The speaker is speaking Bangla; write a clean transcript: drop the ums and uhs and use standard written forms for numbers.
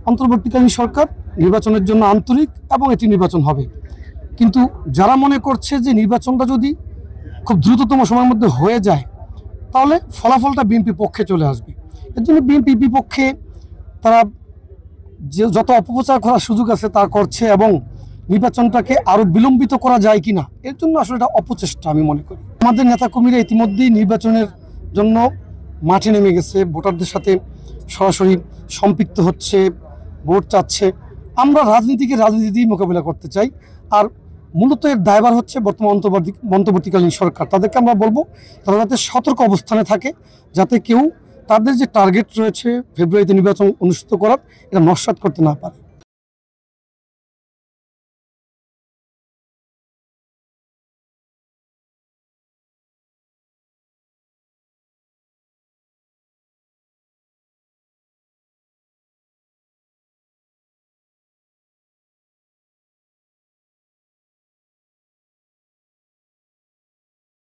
অন্তর্বর্তীকালীন সরকার নির্বাচনের জন্য আন্তরিক এবং এটি নির্বাচন হবে। কিন্তু যারা মনে করছে যে নির্বাচনটা যদি খুব দ্রুততম সময়ের মধ্যে হয়ে যায় তাহলে ফলাফলটা বিএনপি পক্ষে চলে আসবে। এর জন্য বিএনপি বিপক্ষে তারা যে যত অপপ্রচার করার সুযোগ আছে তা করছে এবং নির্বাচনটাকে আরও বিলম্বিত করা যায় কিনা এর জন্য আসলে এটা অপচেষ্টা আমি মনে করি। আমাদের নেতাকর্মীরা ইতিমধ্যেই নির্বাচনের জন্য মাঠে নেমে গেছে, ভোটারদের সাথে সরাসরি সম্পৃক্ত হচ্ছে, ভোট চাচ্ছে। আমরা রাজনীতি দিয়ে মোকাবিলা করতে চাই। আর মূলত এর দায়ভার হচ্ছে বর্তমান অন্তর্বর্তীকালীন সরকার। তাদেরকে আমরা বলবো তারা যাতে সতর্ক অবস্থানে থাকে, যাতে কেউ তাদের যে টার্গেট রয়েছে ফেব্রুয়ারিতে নির্বাচন অনুষ্ঠিত করার এটা নস্যাৎ করতে না পারে।